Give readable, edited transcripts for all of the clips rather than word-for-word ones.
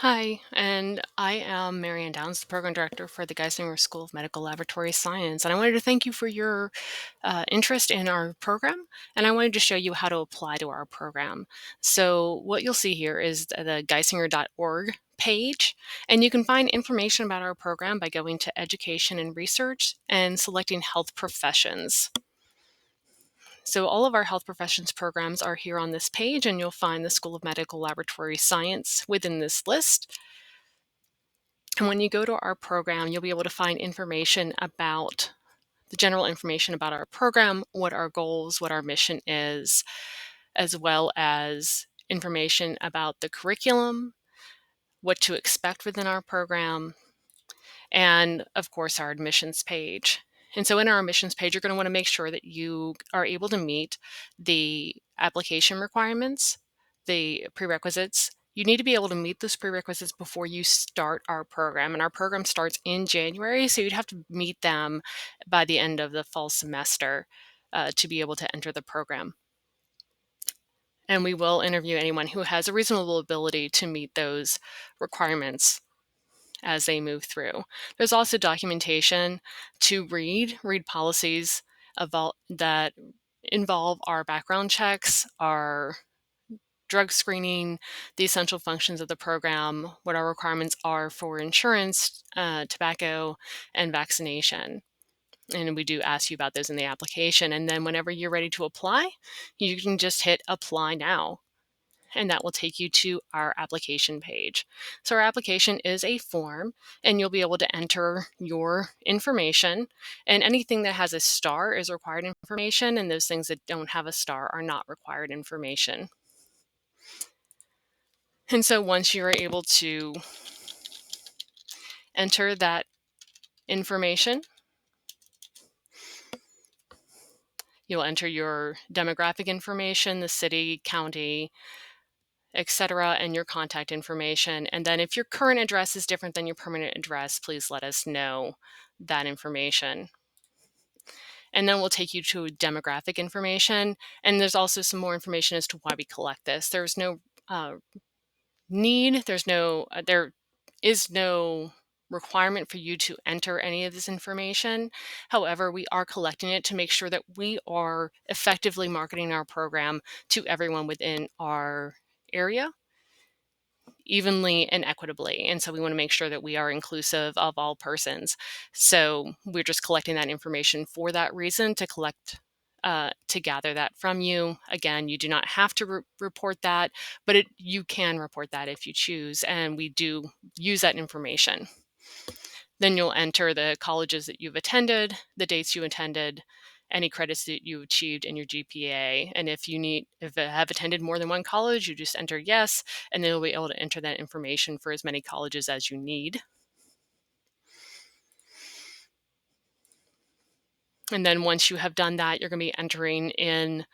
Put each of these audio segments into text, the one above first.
Hi, and I am Marianne Downs, the program director for the Geisinger School of Medical Laboratory Science. And I wanted to thank you for your interest in our program, and I wanted to show you how to apply to our program. So, what you'll see here is the geisinger.org page, and you can find information about our program by going to Education and Research and selecting Health Professions. So all of our health professions programs are here on this page, and you'll find the School of Medical Laboratory Science within this list. And when you go to our program, you'll be able to find information about the general information about our program, what our goals, what our mission is, as well as information about the curriculum, what to expect within our program, and of course our admissions page. And so in our admissions page, you're going to want to make sure that you are able to meet the application requirements, the prerequisites. You need to be able to meet those prerequisites before you start our program. And our program starts in January, so you'd have to meet them by the end of the fall semester to be able to enter the program. And we will interview anyone who has a reasonable ability to meet those requirements as they move through. There's also documentation to read policies that involve our background checks, our drug screening, the essential functions of the program, what our requirements are for insurance, tobacco, and vaccination. And we do ask you about those in the application. And then whenever you're ready to apply, you can just hit apply now, and that will take you to our application page. So our application is a form, and you'll be able to enter your information, and anything that has a star is required information, and those things that don't have a star are not required information. And so once you're able to enter that information, you'll enter your demographic information, the city, county, etc., and your contact information. And then if your current address is different than your permanent address, please let us know that information. And then we'll take you to demographic information. And there's also some more information as to why we collect this. There's no there is no requirement for you to enter any of this information. However, we are collecting it to make sure that we are effectively marketing our program to everyone within our area evenly and equitably. And so we want to make sure that we are inclusive of all persons. So we're just collecting that information for that reason, to gather that from you. Again, you do not have to report that, but you can report that if you choose, and we do use that information. Then you'll enter the colleges that you've attended, the dates you attended, any credits that you achieved in your GPA. And if you have attended more than one college, you just enter yes, and then you'll be able to enter that information for as many colleges as you need. And then once you have done that, you're going to be entering in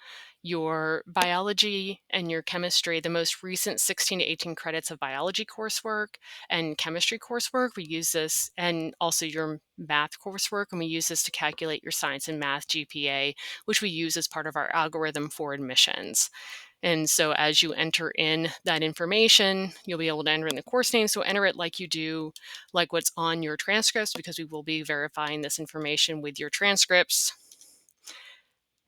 your biology and your chemistry, the most recent 16 to 18 credits of biology coursework and chemistry coursework. We use this, and also your math coursework, and we use this to calculate your science and math GPA, which we use as part of our algorithm for admissions. And so as you enter in that information, you'll be able to enter in the course name. So enter it like you do, like what's on your transcripts, because we will be verifying this information with your transcripts.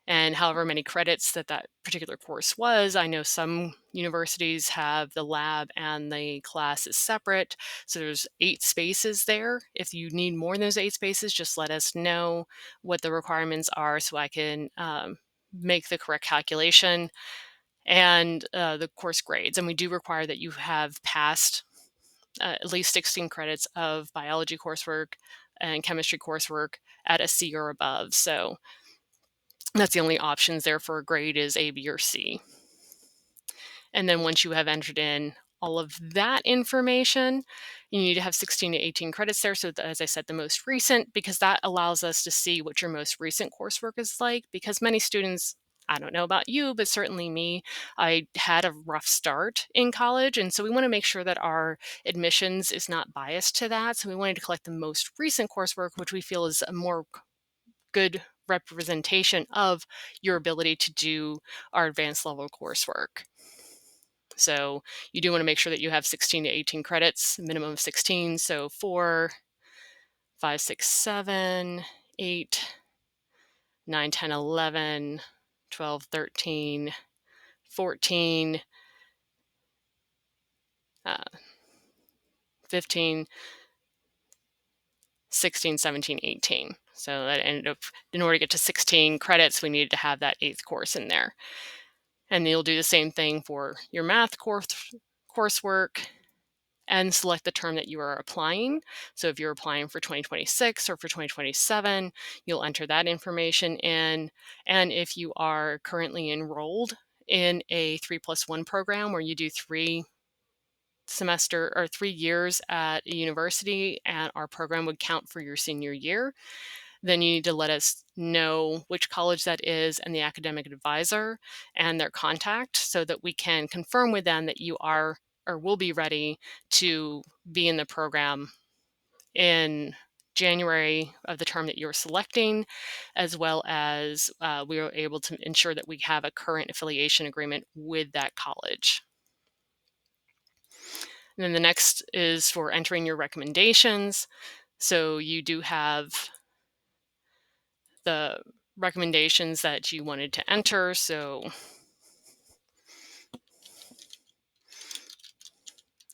And however many credits that particular course was. I know some universities have the lab and the class is separate. So there's 8 spaces there. If you need more than those 8 spaces, just let us know what the requirements are so I can make the correct calculation. And the course grades. And we do require that you have passed at least 16 credits of biology coursework and chemistry coursework at a C or above. So that's the only options there for a grade is A, B, or C. And then once you have entered in all of that information, you need to have 16 to 18 credits there. So as I said, the most recent, because that allows us to see what your most recent coursework is like, because many students, I don't know about you, but certainly me, I had a rough start in college. And so we want to make sure that our admissions is not biased to that. So we wanted to collect the most recent coursework, which we feel is a more good representation of your ability to do our advanced level coursework. So you do want to make sure that you have 16 to 18 credits, minimum of 16. So 4, 5, 6, 7, 8, 9, 10, 11, 12, 13, 14, 15, 16, 17, 18. So that ended up, in order to get to 16 credits, we needed to have that 8th course in there. And you'll do the same thing for your math coursework, and select the term that you are applying. So if you're applying for 2026 or for 2027, you'll enter that information in. And if you are currently enrolled in a 3+1 program where you do 3 years at a university and our program would count for your senior year, then you need to let us know which college that is and the academic advisor and their contact, so that we can confirm with them that you are or will be ready to be in the program in January of the term that you're selecting, as well as we are able to ensure that we have a current affiliation agreement with that college. And then the next is for entering your recommendations. So you do have the recommendations that you wanted to enter. So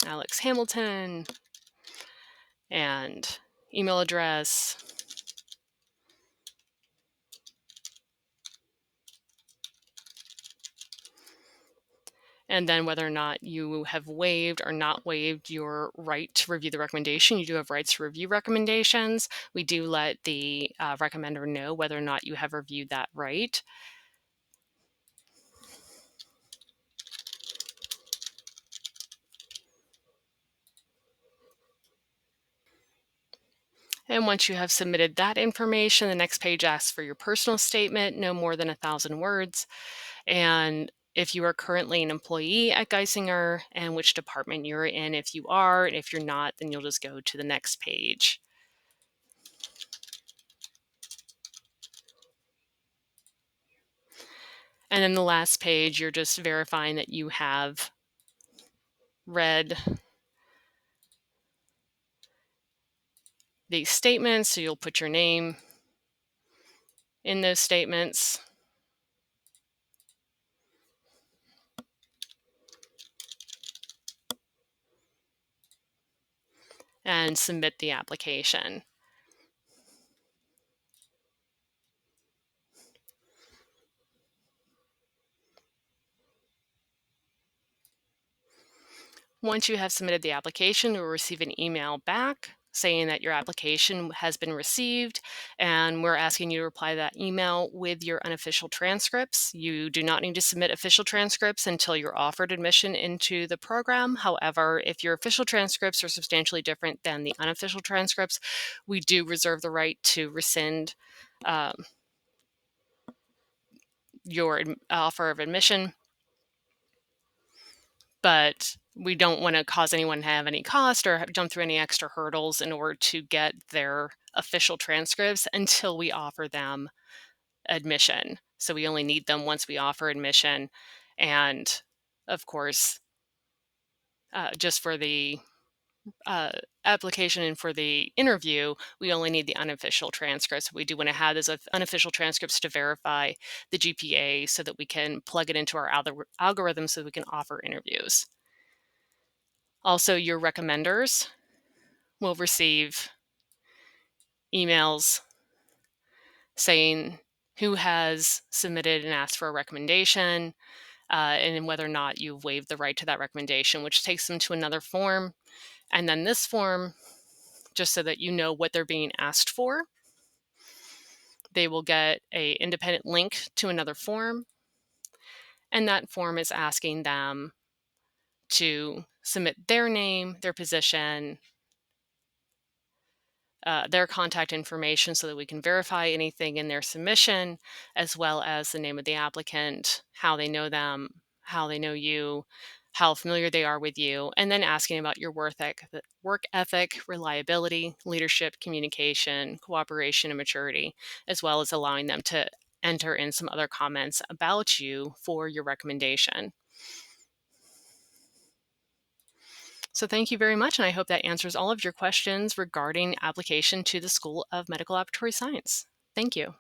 Alex Hamilton and email address. And then whether or not you have waived or not waived your right to review the recommendation. You do have rights to review recommendations. We do let the recommender know whether or not you have reviewed that right. And once you have submitted that information, the next page asks for your personal statement, no more than 1,000 words. And if you are currently an employee at Geisinger, and which department you're in if you are, and if you're not, then you'll just go to the next page. And then the last page, you're just verifying that you have read these statements. So you'll put your name in those statements and submit the application. Once you have submitted the application, you'll receive an email back saying that your application has been received, and we're asking you to reply to that email with your unofficial transcripts. You do not need to submit official transcripts until you're offered admission into the program. However, if your official transcripts are substantially different than the unofficial transcripts, we do reserve the right to rescind your offer of admission. But we don't want to cause anyone to have any cost or jump through any extra hurdles in order to get their official transcripts until we offer them admission. So we only need them once we offer admission. And of course, just for the application and for the interview, we only need the unofficial transcripts. We do want to have those unofficial transcripts to verify the GPA so that we can plug it into our algorithm so that we can offer interviews. Also, your recommenders will receive emails saying who has submitted and asked for a recommendation, and whether or not you've waived the right to that recommendation, which takes them to another form. And then this form, just so that you know what they're being asked for, they will get an independent link to another form. And that form is asking them to submit their name, their position, their contact information so that we can verify anything in their submission, as well as the name of the applicant, how they know them, how they know you, how familiar they are with you, and then asking about your work ethic, reliability, leadership, communication, cooperation, and maturity, as well as allowing them to enter in some other comments about you for your recommendation. So thank you very much, and I hope that answers all of your questions regarding application to the School of Medical Laboratory Science. Thank you.